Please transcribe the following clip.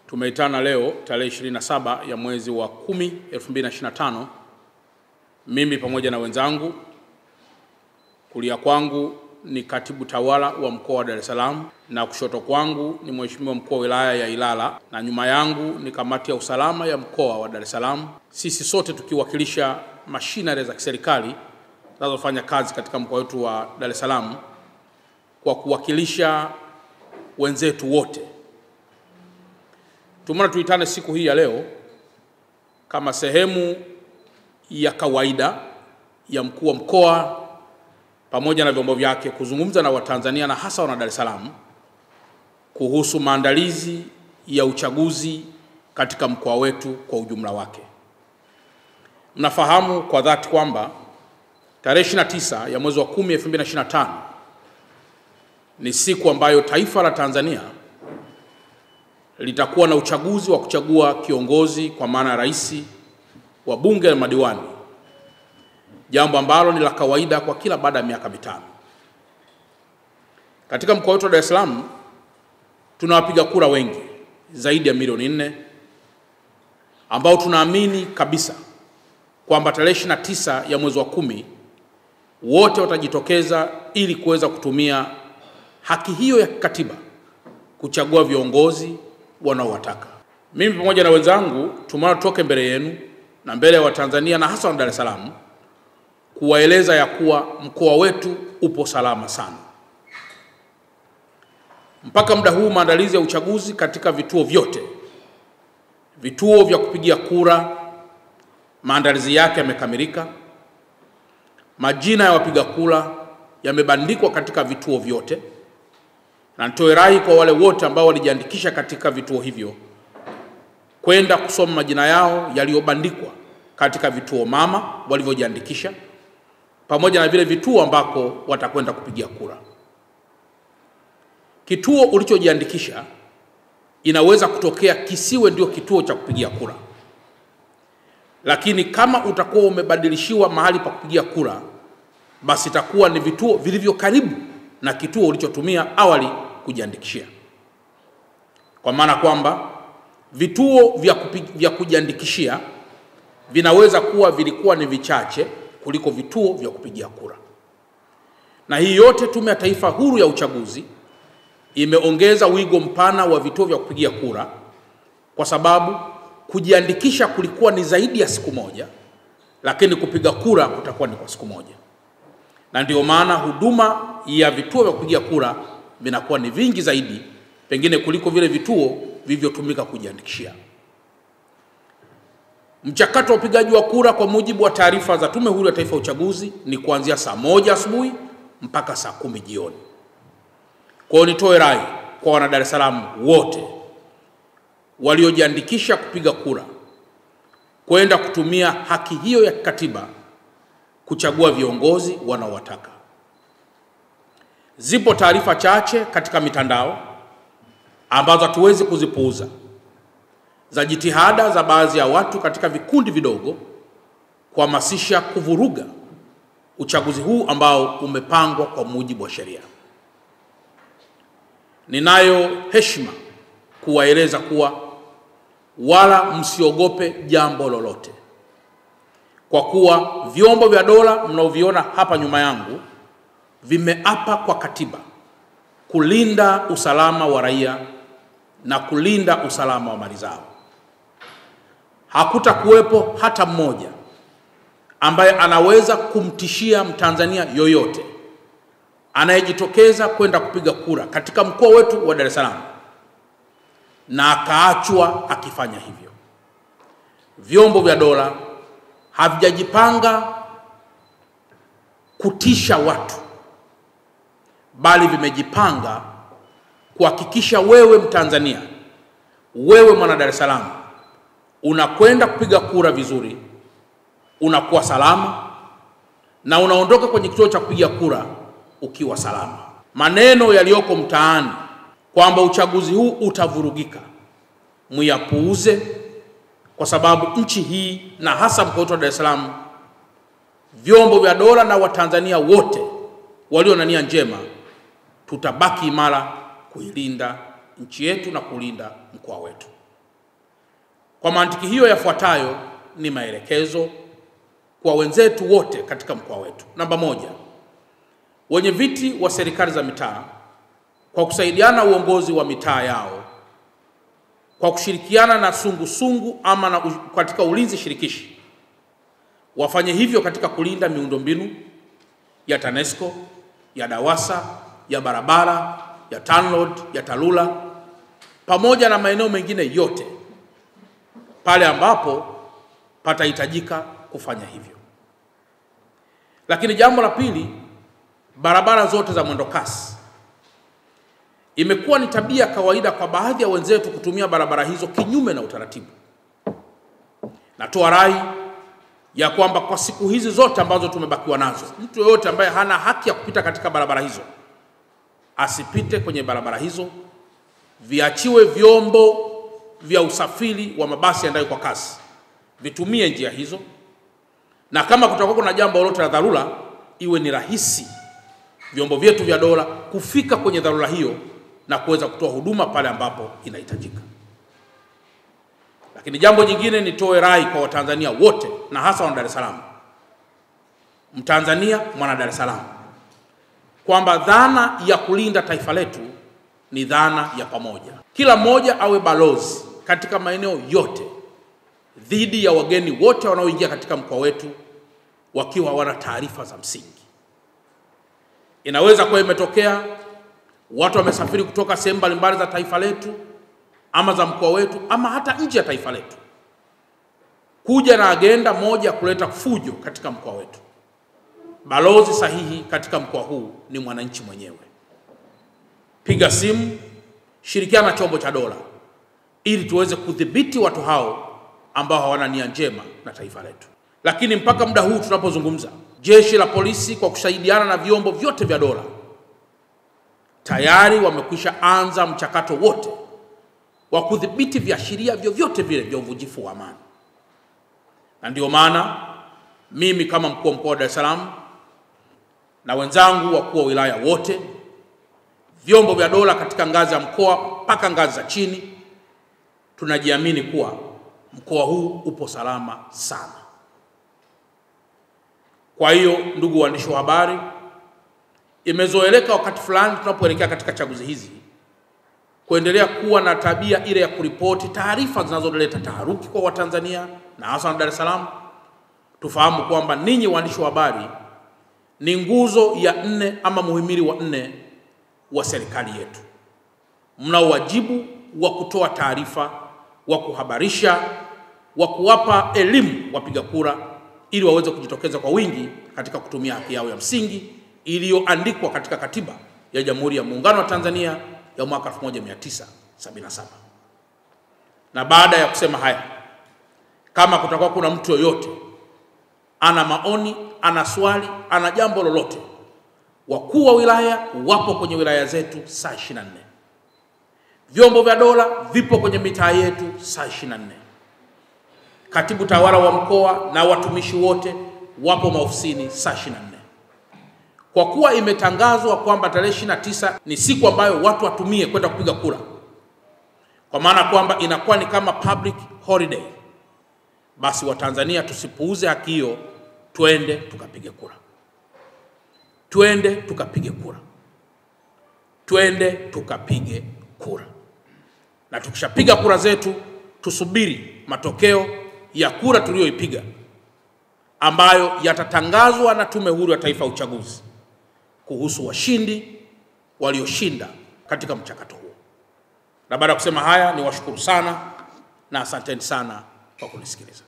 Tumeitana leo tarehe 27 ya mwezi wa 10 2025, mimi pamoja na wenzangu. Kulia kwangu ni katibu tawala wa mkoa wa Dar es Salaam, na kushoto kwangu ni mheshimiwa mkuu wa wilaya ya Ilala, na nyuma yangu ni kamati ya usalama ya mkoa wa Dar es Salaam. Sisi sote tukiwakilisha mashinari za kiserikali zinazofanya kazi katika mkoa wetu wa Dar es Salaam, kwa kuwakilisha wenzetu wote. Tumeona tuitane siku hii ya leo kama sehemu ya kawaida ya mkuu wa mkoa pamoja na vyombo vyake kuzungumza na Watanzania na hasa wana Dar es Salaam kuhusu maandalizi ya uchaguzi katika mkoa wetu kwa ujumla wake. Mnafahamu kwa dhati kwamba tarehe 29 ya mwezi wa 10 2025 ni siku ambayo taifa la Tanzania litakuwa na uchaguzi wa kuchagua kiongozi kwa maana rais, wa bunge na madiwani, jambo ambalo ni la kawaida kwa kila baada ya miaka mitano. Katika mkoa wetu wa Dar es Salaam tuna wapiga kura wengi zaidi ya milioni 4 ambao tunaamini kabisa kwamba tarehe 29 ya mwezi wa 10 wote watajitokeza ili kuweza kutumia haki hiyo ya kikatiba kuchagua viongozi wanaowataka. Mimi pamoja na wenzangu tumeona tutoke mbele yenu na mbele ya Watanzania na hasa wa Dar es Salaam kuwaeleza ya kuwa mkoa wetu upo salama sana. Mpaka muda huu maandalizi ya uchaguzi katika vituo vyote, vituo vya kupigia kura, maandalizi yake yamekamilika. Majina ya wapiga kura yamebandikwa katika vituo vyote, na nitoe rai kwa wale wote ambao walijiandikisha katika vituo hivyo kwenda kusoma majina yao yaliyobandikwa katika vituo mama walivyojiandikisha, pamoja na vile vituo ambako watakwenda kupigia kura. Kituo ulichojiandikisha inaweza kutokea kisiwe ndio kituo cha kupigia kura, lakini kama utakuwa umebadilishiwa mahali pa kupigia kura, basi itakuwa ni vituo vilivyo karibu na kituo ulichotumia awali kujiandikishia. Kwa maana kwamba vituo vya kujiandikishia vinaweza kuwa vilikuwa ni vichache kuliko vituo vya kupigia kura. Na hii yote Tume ya Taifa Huru ya Uchaguzi imeongeza wigo mpana wa vituo vya kupigia kura, kwa sababu kujiandikisha kulikuwa ni zaidi ya siku moja, lakini kupiga kura kutakuwa ni kwa siku moja. Na ndio maana huduma ya vituo vya kupigia kura vinakuwa ni vingi zaidi pengine kuliko vile vituo vilivyotumika kujiandikishia. Mchakato wa upigaji wa kura kwa mujibu wa taarifa za Tume Huru ya Taifa ya Uchaguzi ni kuanzia saa 1 asubuhi mpaka saa 10 jioni. Kwa hiyo nitoe rai kwa wana Dar es Salaam wote waliojiandikisha kupiga kura kwenda kutumia haki hiyo ya kikatiba kuchagua viongozi wanaowataka. Zipo taarifa chache katika mitandao ambazo hatuwezi kuzipuuza za jitihada za baadhi ya watu katika vikundi vidogo kuhamasisha kuvuruga uchaguzi huu ambao umepangwa kwa mujibu wa sheria. Ninayo heshima kuwaeleza kuwa wala msiogope jambo lolote, kwa kuwa vyombo vya dola mnaoviona hapa nyuma yangu vimeapa kwa katiba kulinda usalama wa raia na kulinda usalama wa mali zao. Hakutakuwepo hata mmoja ambaye anaweza kumtishia Mtanzania yoyote anayejitokeza kwenda kupiga kura katika mkoa wetu wa Dar es Salaam na akaachwa akifanya hivyo. Vyombo vya dola havijajipanga kutisha watu, bali vimejipanga kuhakikisha wewe Mtanzania, wewe mwana Dar es Salaam, unakwenda kupiga kura vizuri, unakuwa salama na unaondoka kwenye kituo cha kupiga kura ukiwa salama. Maneno yaliyoko mtaani kwamba uchaguzi huu utavurugika, muyapuuze, kwa sababu nchi hii na hasa mkoa wetu wa Dar es Salaam, vyombo vya dola na Watanzania wote walio na nia njema tutabaki imara kuilinda nchi yetu na kulinda mkoa wetu. Kwa mantiki hiyo, yafuatayo ni maelekezo kwa wenzetu wote katika mkoa wetu. Namba moja, wenye viti wa serikali za mitaa kwa kusaidiana uongozi wa mitaa yao kwa kushirikiana na sungusungu ama katika ulinzi shirikishi, wafanye hivyo katika kulinda miundombinu ya TANESCO, ya DAWASA, ya barabara, ya TANROADS, ya TARURA pamoja na maeneo mengine yote pale ambapo patahitajika kufanya hivyo. Lakini jambo la pili, barabara zote za mwendo kasi. Imekuwa ni tabia kawaida kwa baadhi ya wenzetu kutumia barabara hizo kinyume na utaratibu. Natoa rai ya kwamba kwa siku hizi zote ambazo tumebakiwa nazo, mtu yeyote ambaye hana haki ya kupita katika barabara hizo asipite kwenye barabara hizo. Viachiwe vyombo vya usafiri wa mabasi yaendayo kwa kasi vitumie njia hizo, na kama kutakuwa kuna jambo lolote la dharura, iwe ni rahisi vyombo vyetu vya dola kufika kwenye dharura hiyo na kuweza kutoa huduma pale ambapo inahitajika. Lakini jambo jingine, nitoe rai kwa Watanzania wote na hasa wana Dar es Salaam, Mtanzania mwana Dar es Salaam, kwamba dhana ya kulinda taifa letu ni dhana ya pamoja. Kila mmoja awe balozi katika maeneo yote dhidi ya wageni wote wanaoingia katika mkoa wetu wakiwa wana taarifa za msingi. Inaweza kuwa imetokea watu wamesafiri kutoka sehemu mbalimbali za taifa letu ama za mkoa wetu ama hata nje ya taifa letu kuja na agenda moja kuleta fujo katika mkoa wetu. Balozi sahihi katika mkoa huu ni mwananchi mwenyewe. Piga simu, shirikiana na chombo cha dola ili tuweze kudhibiti watu hao ambao hawana nia njema na taifa letu. Lakini mpaka muda huu tunapozungumza, jeshi la polisi kwa kusaidiana na vyombo vyote vya dola tayari wamekwisha anza mchakato wote wa kudhibiti viashiria vyovyote vile vya uvunjifu wa amani. Na ndio maana mimi kama mkuu wa mkoa wa Dar es Salaam na wenzangu wakuu wa wilaya wote, vyombo vya dola katika ngazi ya mkoa mpaka ngazi za chini, tunajiamini kuwa mkoa huu upo salama sana. Kwa hiyo, ndugu waandishi wa habari, imezoeleka wakati fulani tunapoelekea katika chaguzi hizi kuendelea kuwa na tabia ile ya kuripoti taarifa zinazoleta taharuki kwa Watanzania na hasa Dar es Salaam. Tufahamu kwamba ninyi waandishi wa habari ni nguzo ya 4 ama muhimili wa 4 wa serikali yetu. Mna wajibu wa kutoa taarifa, wa kuhabarisha, wa kuwapa elimu wapiga kura ili waweze kujitokeza kwa wingi katika kutumia haki yao ya msingi iliyoandikwa katika Katiba ya Jamhuri ya Muungano wa Tanzania ya mwaka 1977. Na baada ya kusema haya, kama kutakuwa kuna mtu yoyote ana maoni, ana swali, ana jambo lolote, wakuu wa wilaya wapo kwenye wilaya zetu saa 24. Vyombo vya dola vipo kwenye mitaa yetu saa 24. Katibu tawala wa mkoa na watumishi wote wapo maofisini saa 24. Kwa kuwa imetangazwa kwamba tarehe 29 ni siku ambayo watu watumie kwenda kupiga kura, kwa maana kwamba inakuwa ni kama public holiday, basi Watanzania tusipuuze haki hiyo, twende tukapige kura. Twende tukapige kura. Twende tukapige kura. Na tukishapiga kura zetu, tusubiri matokeo ya kura tuliyoipiga ambayo yatatangazwa na Tume Huru ya Taifa ya Uchaguzi kuhusu washindi walioshinda katika mchakato huo. Na baada ya kusema haya, niwashukuru sana na asanteni sana kwa kunisikiliza.